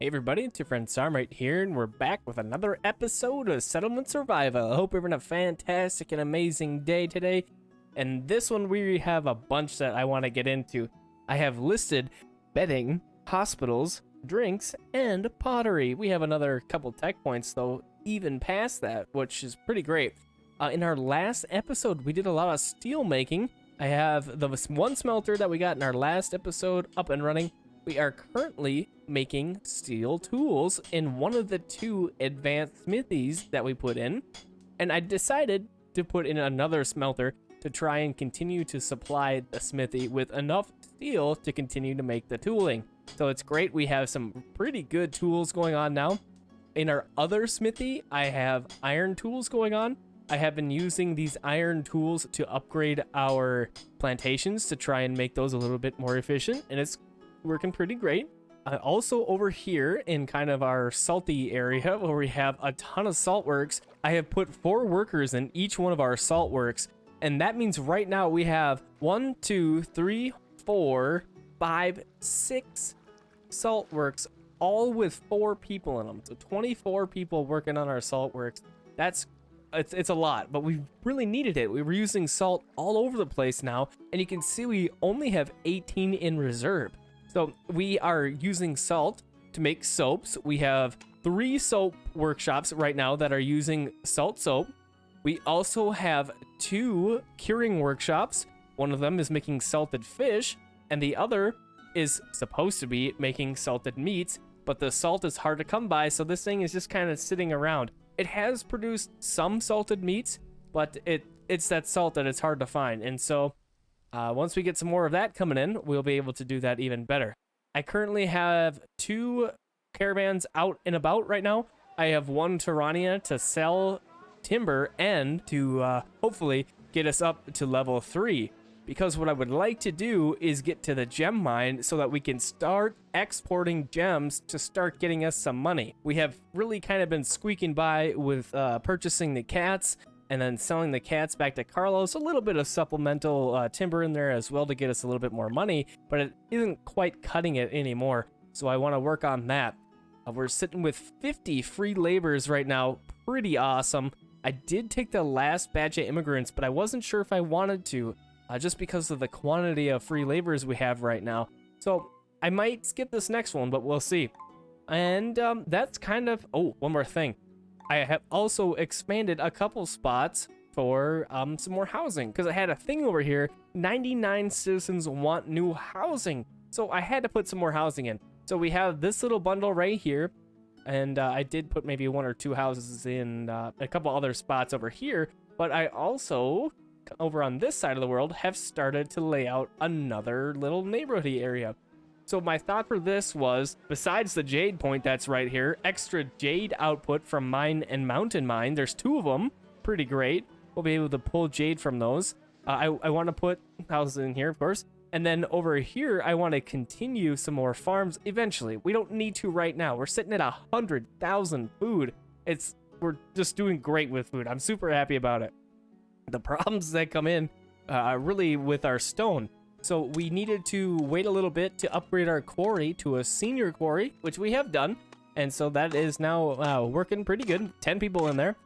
Hey everybody, it's your friend Sarmate here, and we're back with another episode of Settlement Survival. I hope you're having a fantastic and amazing day today. And this one we have a bunch that I want to get into. I have listed bedding, hospitals, drinks, and pottery. We have another couple tech points though, even past that, which is pretty great. In our last episode, we did a lot of steel making. I have the one smelter that we got in our last episode up and running. We are currently making steel tools in one of the two advanced smithies that we put in, and I decided to put in another smelter to try and continue to supply the smithy with enough steel to continue to make the tooling. So it's great, we have some pretty good tools going on now. In our other smithy, I have iron tools going on. I have been using these iron tools to upgrade our plantations to try and make those a little bit more efficient, and it's working pretty great. Also over here in kind of our salty area where we have a ton of salt works, I have put 4 workers in each one of our salt works, and that means right now we have 1, 2, 3, 4, 5, 6 salt works, all with 4 people in them. So 24 people working on our salt works. It's a lot, but we really needed it. We were using salt all over the place now, and you can see we only have 18 in reserve. So we are using salt to make soaps. We have 3 soap workshops right now that are using salt soap. We also have 2 curing workshops. One of them is making salted fish, and the other is supposed to be making salted meats, but the salt is hard to come by, so this thing is just kind of sitting around. It has produced some salted meats, but it's that salt that it's hard to find, and so once we get some more of that coming in, we'll be able to do that even better. I currently have 2 caravans out and about right now. I have 1 Tyrannia to sell timber and to hopefully get us up to level 3. Because what I would like to do is get to the gem mine so that we can start exporting gems to start getting us some money. We have really kind of been squeaking by with purchasing the cats and then selling the cats back to Carlos. A little bit of supplemental timber in there as well to get us a little bit more money, but it isn't quite cutting it anymore. So I want to work on that. We're sitting with 50 free laborers right now. Pretty awesome. I did take the last batch of immigrants, but I wasn't sure if I wanted to, just because of the quantity of free laborers we have right now. So I might skip this next one, but we'll see. And that's kind of... Oh, one more thing. I have also expanded a couple spots for some more housing, because I had a thing over here. 99 citizens want new housing, so I had to put some more housing in. So we have this little bundle right here, and I did put maybe 1 or 2 houses in a couple other spots over here, but I also, over on this side of the world, have started to lay out another little neighborhood area. So my thought for this was, besides the jade point that's right here, extra jade output from mine and mountain mine. There's 2 of them, pretty great. We'll be able to pull jade from those. I want to put houses in here, of course. And then over here, I want to continue some more farms eventually. We don't need to right now. We're sitting at 100,000 food. We're just doing great with food. I'm super happy about it. The problems that come in are really with our stone. So we needed to wait a little bit to upgrade our quarry to a senior quarry, which we have done. And so that is now working pretty good. 10 people in there.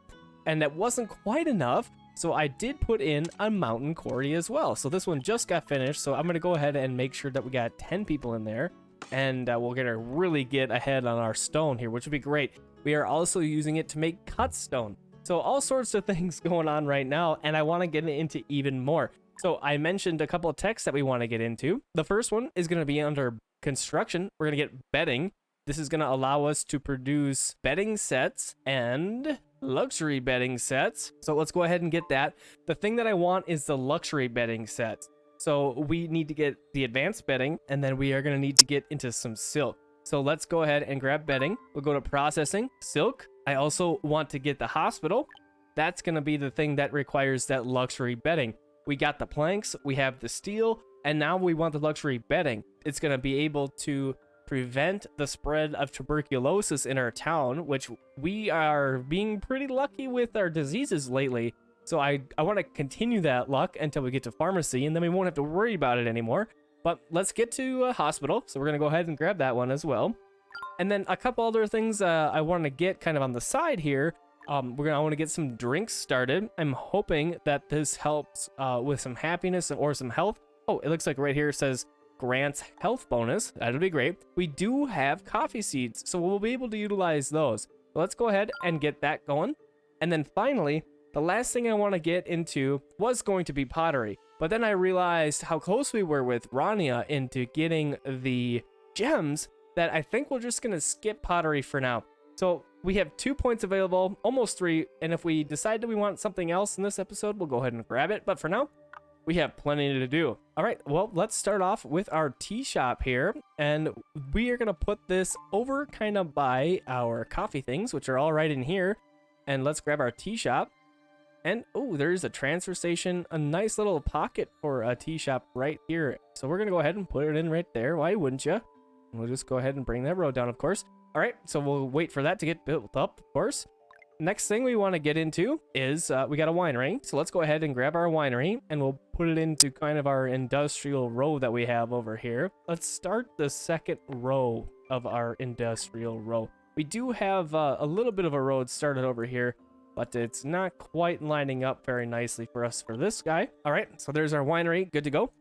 And that wasn't quite enough. So I did put in a mountain quarry as well. So this one just got finished. So I'm going to go ahead and make sure that we got 10 people in there. And we're going to really get ahead on our stone here, which would be great. We are also using it to make cut stone. So all sorts of things going on right now. And I want to get into even more. So I mentioned a couple of techs that we want to get into. The first one is going to be under construction. We're going to get bedding. This is going to allow us to produce bedding sets and luxury bedding sets. So let's go ahead and get that. The thing that I want is the luxury bedding sets. So we need to get the advanced bedding, and then we are going to need to get into some silk. So let's go ahead and grab bedding. We'll go to processing, silk. I also want to get the hospital. That's going to be the thing that requires that luxury bedding. We got the planks, we have the steel, and now we want the luxury bedding. It's going to be able to prevent the spread of tuberculosis in our town, which we are being pretty lucky with our diseases lately. So I want to continue that luck until we get to pharmacy, and then we won't have to worry about it anymore. But let's get to a hospital. So we're going to go ahead and grab that one as well. And then a couple other things I want to get kind of on the side here. I want to get some drinks started. I'm hoping that this helps with some happiness or some health. Oh, it looks like right here it says grants health bonus. That'll be great. We do have coffee seeds, so we'll be able to utilize those. So let's go ahead and get that going. And then finally, the last thing I want to get into was going to be pottery. But then I realized how close we were with Rania into getting the gems that I think we're just going to skip pottery for now. So we have 2 points available, almost 3. And if we decide that we want something else in this episode, we'll go ahead and grab it. But for now, we have plenty to do. All right, well, let's start off with our tea shop here. And we are going to put this over kind of by our coffee things, which are all right in here. And let's grab our tea shop. And, oh, there's a transfer station, a nice little pocket for a tea shop right here. So we're going to go ahead and put it in right there. Why wouldn't you? We'll just go ahead and bring that road down, of course. All right, so we'll wait for that to get built up, of course. Next thing we want to get into is we got a winery. So let's go ahead and grab our winery and we'll put it into kind of our industrial row that we have over here. Let's start the second row of our industrial row. We do have a little bit of a road started over here, but it's not quite lining up very nicely for us for this guy. All right, so there's our winery, good to go.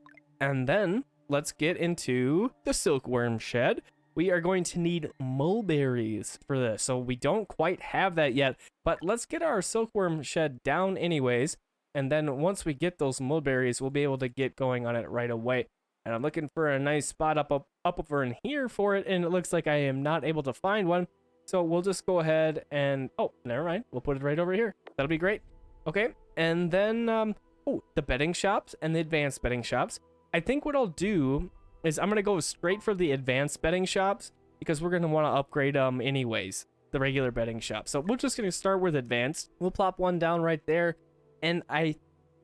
And then let's get into the silkworm shed. We are going to need mulberries for this, so we don't quite have that yet, but let's get our silkworm shed down anyways, and then once we get those mulberries, we'll be able to get going on it right away. And I'm looking for a nice spot up over in here for it, and it looks like I am not able to find one, so we'll just go ahead and, oh, never mind, we'll put it right over here. That'll be great. Okay, and then, oh, the bedding shops and the advanced bedding shops. I think what I'll do is I'm going to go straight for the advanced bedding shops because we're going to want to upgrade anyways, the regular bedding shop. So we're just going to start with advanced. We'll plop one down right there. And I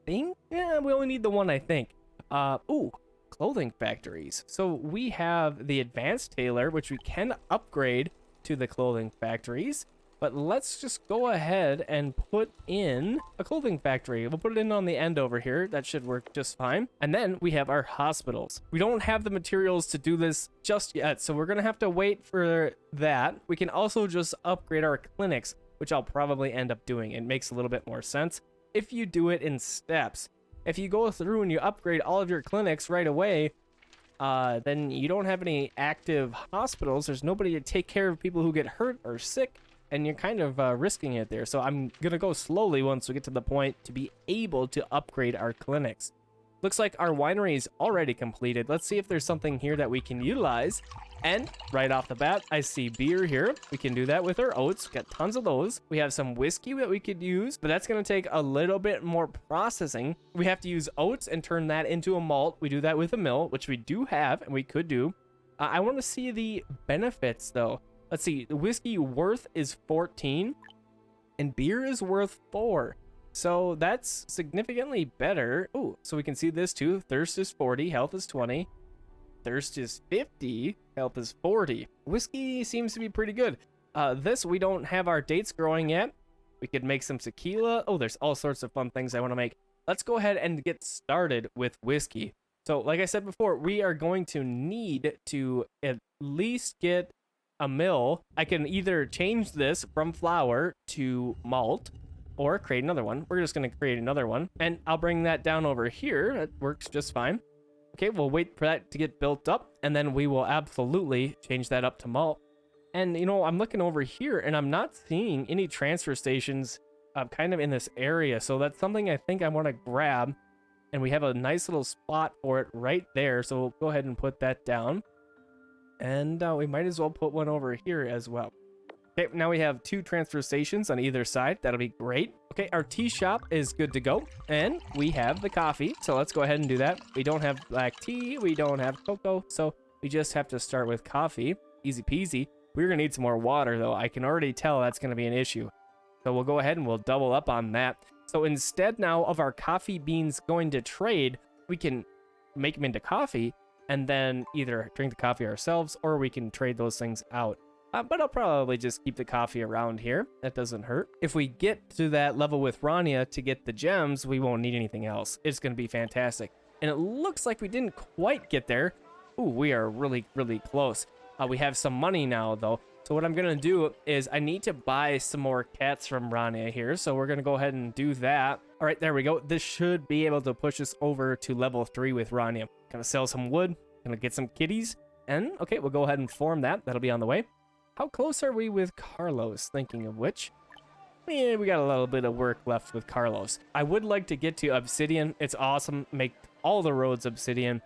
think, yeah, we only need the one, I think. Ooh, clothing factories. So we have the advanced tailor, which we can upgrade to the clothing factories. But let's just go ahead and put in a clothing factory. We'll put it in on the end over here. That should work just fine. And then we have our hospitals. We don't have the materials to do this just yet, so we're going to have to wait for that. We can also just upgrade our clinics, which I'll probably end up doing. It makes a little bit more sense if you do it in steps. If you go through and you upgrade all of your clinics right away, then you don't have any active hospitals. There's nobody to take care of people who get hurt or sick. And you're kind of risking it there. So I'm going to go slowly once we get to the point to be able to upgrade our clinics. Looks like our winery is already completed. Let's see if there's something here that we can utilize. And right off the bat, I see beer here. We can do that with our oats. Got tons of those. We have some whiskey that we could use, but that's going to take a little bit more processing. We have to use oats and turn that into a malt. We do that with a mill, which we do have and we could do. I want to see the benefits though. Let's see, the whiskey worth is 14 and beer is worth 4. So that's significantly better. Oh, so we can see this too. Thirst is 40, health is 20. Thirst is 50, health is 40. Whiskey seems to be pretty good. This, we don't have our dates growing yet. We could make some tequila. Oh, there's all sorts of fun things I want to make. Let's go ahead and get started with whiskey. So like I said before, we are going to need to at least get a mill. I can either change this from flour to malt or create another one. We're just going to create another one and I'll bring that down over here. That works just fine. Okay, we'll wait for that to get built up and then we will absolutely change that up to malt. And you know, I'm looking over here and I'm not seeing any transfer stations kind of in this area. So that's something I think I want to grab, and we have a nice little spot for it right there. So we'll go ahead and put that down. And we might as well put one over here as well. Okay, now we have 2 transfer stations on either side. That'll be great. Okay, our tea shop is good to go. And we have the coffee. So let's go ahead and do that. We don't have black tea. We don't have cocoa. So we just have to start with coffee. Easy peasy. We're going to need some more water, though. I can already tell that's going to be an issue. So we'll go ahead and we'll double up on that. So instead now of our coffee beans going to trade, we can make them into coffee and then either drink the coffee ourselves or we can trade those things out. But I'll probably just keep the coffee around here. That doesn't hurt. If we get to that level with Rania to get the gems, we won't need anything else. It's going to be fantastic. And it looks like we didn't quite get there. Ooh, we are really, really close. We have some money now, though. So what I'm going to do is I need to buy some more cats from Rania here. So we're going to go ahead and do that. All right, there we go. This should be able to push us over to level 3 with Rania. Gonna sell some wood. Gonna get some kitties. And, okay, we'll go ahead and form that. That'll be on the way. How close are we with Carlos? Thinking of which, yeah, we got a little bit of work left with Carlos. I would like to get to Obsidian. It's awesome. Make all the roads Obsidian,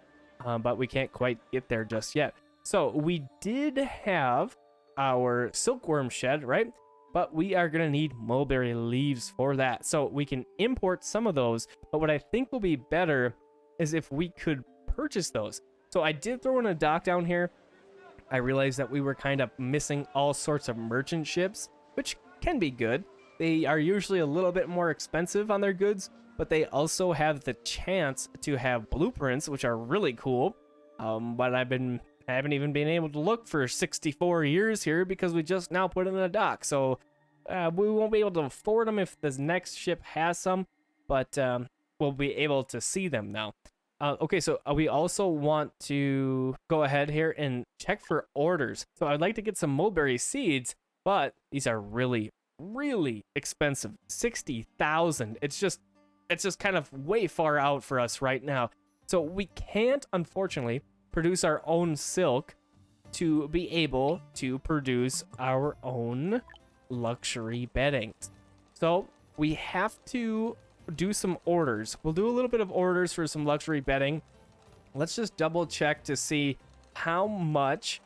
but we can't quite get there just yet. So we did have our silkworm shed, right? But we are going to need mulberry leaves for that. So we can import some of those. But what I think will be better is if we could purchase those. So I did throw in a dock down here. I realized that we were kind of missing all sorts of merchant ships, which can be good. They are usually a little bit more expensive on their goods, but they also have the chance to have blueprints, which are really cool. But I haven't even been able to look for 64 years here because we just now put in a dock. So we won't be able to afford them if this next ship has some, but we'll be able to see them now. Okay, so we also want to go ahead here and check for orders. So I'd like to get some mulberry seeds, but these are really, really expensive. 60,000. It's just kind of way far out for us right now. So we can't, unfortunately, produce our own silk to be able to produce our own luxury beddings. So we have to do some orders. We'll do a little bit of orders for some luxury bedding. Let's just double check to see how much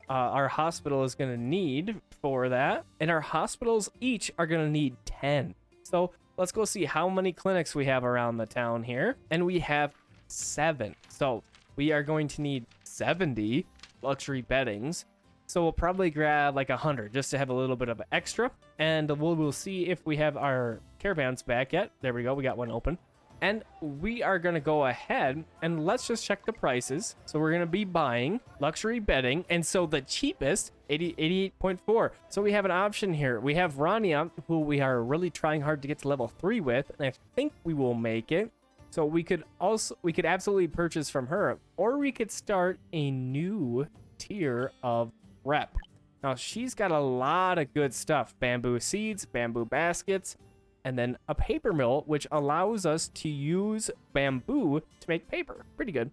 our hospital is going to need for that. And our hospitals each are going to need 10. So let's go see how many clinics we have around the town here. And we have 7. So we are going to need 70 luxury beddings. So we'll probably grab like 100 just to have a little bit of extra. And we'll see if we have our caravans back yet. There we go. We got one open. And we are going to go ahead and let's just check the prices. So we're going to be buying luxury bedding. And so the cheapest, 88.4. So we have an option here. We have Rania, who we are really trying hard to get to level 3 with. And I think we will make it. So we could absolutely purchase from her. Or we could start a new tier of rep. Now she's got a lot of good stuff. Bamboo seeds, bamboo baskets, and then a paper mill, which allows us to use bamboo to make paper. Pretty good.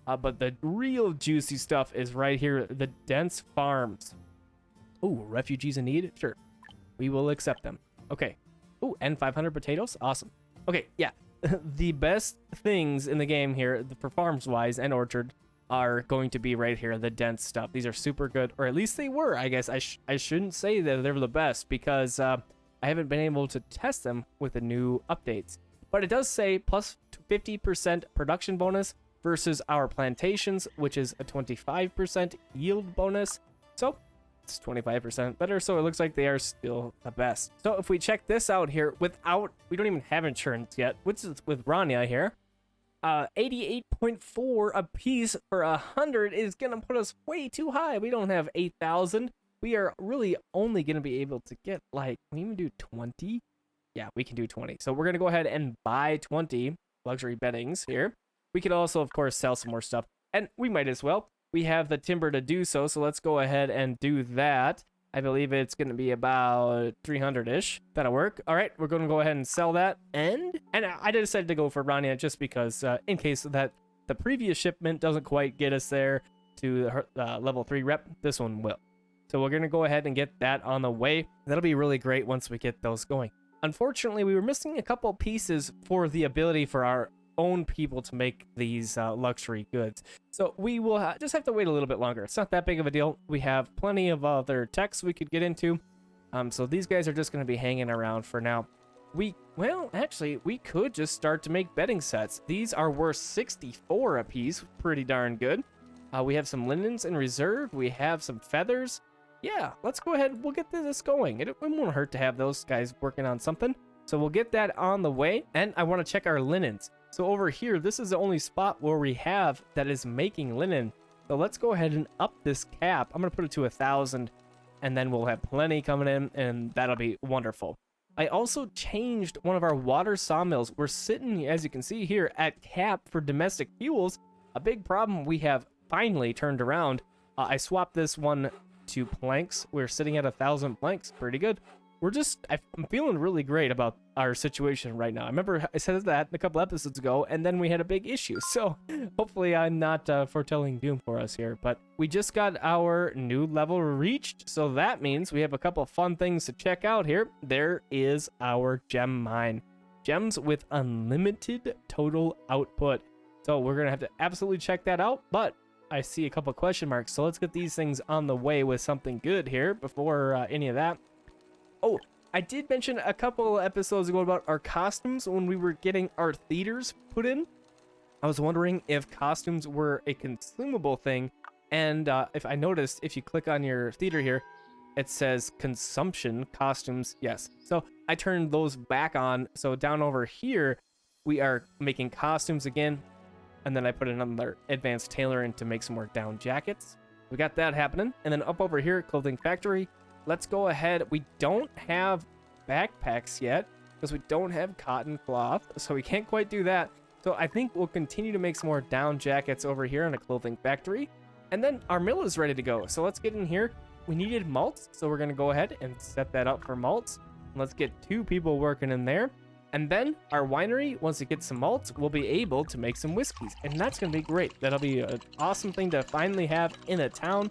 But the real juicy stuff is right here, the dense farms. Ooh, refugees in need? Sure. We will accept them. Okay. Ooh, and 500 potatoes? Awesome. Okay, yeah. The best things in the game here, for farms-wise and orchard, are going to be right here, the dense stuff. These are super good, or at least they were. I guess I shouldn't say that they're the best because I haven't been able to test them with the new updates. But it does say plus 50% production bonus versus our plantations, which is a 25% yield bonus. So it's 25% better. So it looks like they are still the best. So if we check this out here without, we don't even have insurance yet, which is with Rania here. 88.4 a piece for 100 is gonna put us way too high. We don't have 8,000. We are really only gonna be able to get like, can we even do 20? Yeah, we can do 20. So we're gonna go ahead and buy 20 luxury beddings here. We could also, of course, sell some more stuff, and we might as well. We have the timber to do so, so let's go ahead and do that. I believe it's going to be about 300-ish. That'll work. All right, we're going to go ahead and sell that. And I decided to go for Rania just because in case that the previous shipment doesn't quite get us there to the level 3 rep, this one will. So we're going to go ahead and get that on the way. That'll be really great once we get those going. Unfortunately, we were missing a couple pieces for the ability for our own people to make these luxury goods. So we will just have to wait a little bit longer. It's not that big of a deal. We have plenty of other techs we could get into. So these guys are just going to be hanging around for now. Well, actually, we could just start to make bedding sets. These are worth 64 a piece. Pretty darn good. We have some linens in reserve. We have some feathers. Yeah, let's go ahead. We'll get this going. It won't hurt to have those guys working on something. So we'll get that on the way. And I want to check our linens. So over here, this is the only spot where we have that is making linen. So let's go ahead and up this cap. I'm going to put it to 1,000, and then we'll have plenty coming in, and that'll be wonderful. I also changed one of our water sawmills. We're sitting, as you can see here, at cap for domestic fuels. A big problem we have finally turned around I swapped this one to planks. We're sitting at 1,000 planks. Pretty good. I'm feeling really great about our situation right now. I remember I said that a couple episodes ago, and then we had a big issue. So hopefully I'm not foretelling doom for us here. But we just got our new level reached. So that means we have a couple of fun things to check out here. There is our gem mine. Gems with unlimited total output. So we're going to have to absolutely check that out. But I see a couple of question marks. So let's get these things on the way with something good here before any of that. Oh, I did mention a couple episodes ago about our costumes when we were getting our theaters put in. I was wondering if costumes were a consumable thing. And if I noticed, if you click on your theater here, it says consumption costumes. Yes. So I turned those back on. So down over here, we are making costumes again. And then I put another advanced tailoring to make some more down jackets. We got that happening. And then up over here, clothing factory. Let's go ahead. We don't have backpacks yet because we don't have cotton cloth, so we can't quite do that. So I think we'll continue to make some more down jackets over here in a clothing factory. And then our mill is ready to go. So let's get in here. We needed malts, so we're going to go ahead and set that up for malts. Let's get 2 people working in there. And then our winery, once it gets some malts, we'll be able to make some whiskeys. And that's going to be great. That'll be an awesome thing to finally have in a town.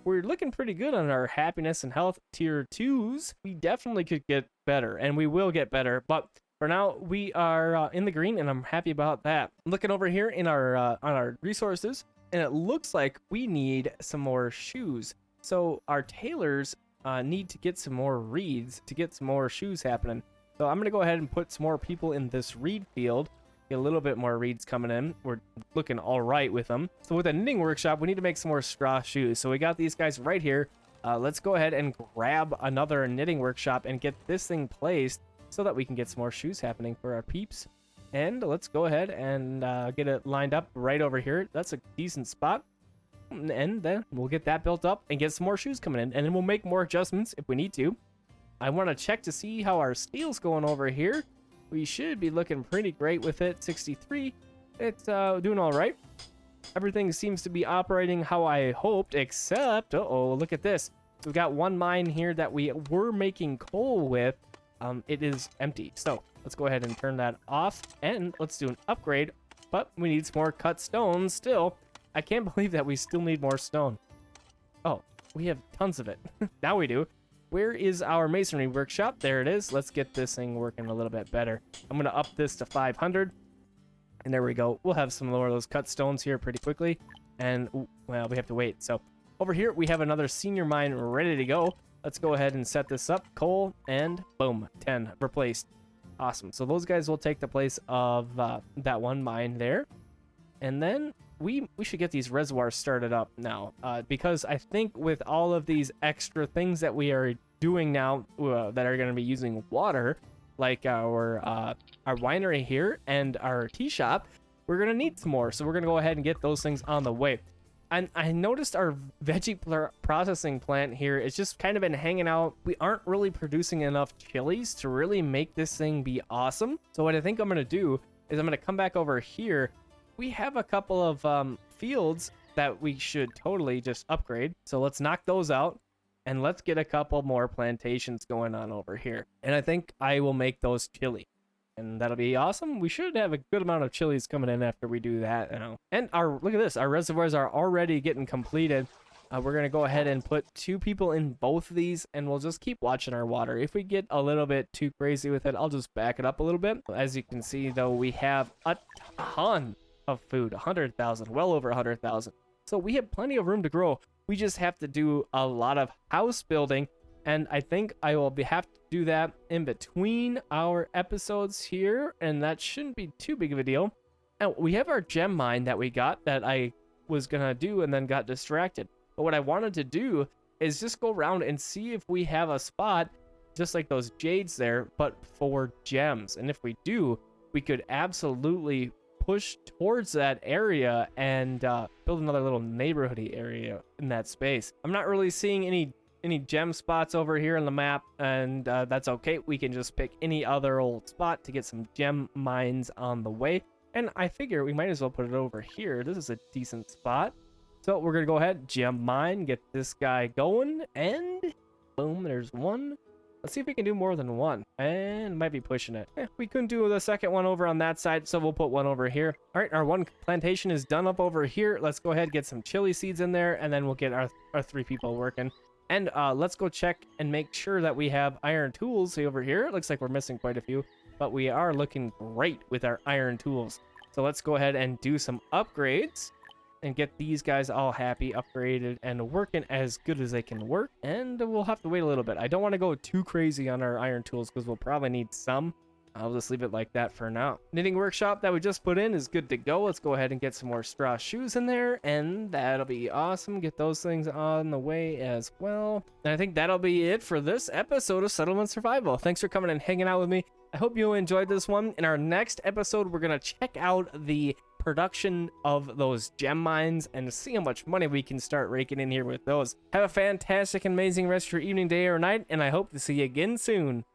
We're looking pretty good on our happiness and health tier 2s. We definitely could get better, and we will get better. But for now, we are in the green, and I'm happy about that. Looking over here in our on our resources, and it looks like we need some more shoes. So our tailors need to get some more reeds to get some more shoes happening. So I'm going to go ahead and put some more people in this reed field. Get a little bit more reeds coming in. We're looking all right with them. So with a knitting workshop, we need to make some more straw shoes. So we got these guys right here. Let's go ahead and grab another knitting workshop and get this thing placed so that we can get some more shoes happening for our peeps. And let's go ahead and get it lined up right over here. That's a decent spot. And then we'll get that built up and get some more shoes coming in. And then we'll make more adjustments if we need to. I want to check to see how our steel's going over here. We should be looking pretty great with it. 63. It's doing all right. Everything seems to be operating how I hoped, except, uh-oh, look at this. So we've got one mine here that we were making coal with. It is empty. So let's go ahead and turn that off, and let's do an upgrade. But we need some more cut stone still. I can't believe that we still need more stone. Oh, we have tons of it. Now we do. Where is our masonry workshop? There it is. Let's get this thing working a little bit better. I'm going to up this to 500. And there we go. We'll have some more of those cut stones here pretty quickly. And, well, we have to wait. So over here, we have another senior mine ready to go. Let's go ahead and set this up. Coal, and boom, 10 replaced. Awesome. So those guys will take the place of that one mine there. And then we should get these reservoirs started up now, because I think with all of these extra things that we are doing now that are going to be using water, like our winery here and our tea shop, we're going to need some more. So we're going to go ahead and get those things on the way. And I noticed our veggie processing plant here is just kind of been hanging out. We aren't really producing enough chilies to really make this thing be awesome. So what I think I'm going to do is I'm going to come back over here. We have a couple of fields that we should totally just upgrade. So let's knock those out and let's get a couple more plantations going on over here. And I think I will make those chili. And that'll be awesome. We should have a good amount of chilies coming in after we do that. You know. And look at this. Our reservoirs are already getting completed. We're going to go ahead and put 2 people in both of these, and we'll just keep watching our water. If we get a little bit too crazy with it, I'll just back it up a little bit. As you can see, though, we have a ton of food, 100,000, well over 100,000. So we have plenty of room to grow. We just have to do a lot of house building, and I think I will have to do that in between our episodes here, and that shouldn't be too big of a deal. And we have our gem mine that we got that I was gonna do and then got distracted. But what I wanted to do is just go around and see if we have a spot just like those jades there, but for gems. And if we do, we could absolutely push towards that area and build another little neighborhoody area in that space. I'm not really seeing any gem spots over here on the map, and that's okay. We can just pick any other old spot to get some gem mines on the way. And I figure we might as well put it over here. This is a decent spot. So we're gonna go ahead, gem mine, get this guy going, and boom, there's one. Let's see if we can do more than one, and might be pushing it. We couldn't do the second one over on that side, so we'll put one over here. All right, our one plantation is done up over here. Let's go ahead, get some chili seeds in there, and then we'll get our 3 people working. And let's go check and make sure that we have iron tools over here. It looks like we're missing quite a few, but we are looking great with our iron tools. So let's go ahead and do some upgrades and get these guys all happy, upgraded, and working as good as they can work. And we'll have to wait a little bit. I don't want to go too crazy on our iron tools because we'll probably need some. I'll just leave it like that for now. Knitting workshop that we just put in is good to go. Let's go ahead and get some more straw shoes in there, and that'll be awesome. Get those things on the way as well. And I think that'll be it for this episode of Settlement Survival. Thanks for coming and hanging out with me. I hope you enjoyed this one. In our next episode, we're going to check out the production of those gem mines and see how much money we can start raking in here with those. Have a fantastic, amazing rest of your evening, day, or night, and I hope to see you again soon.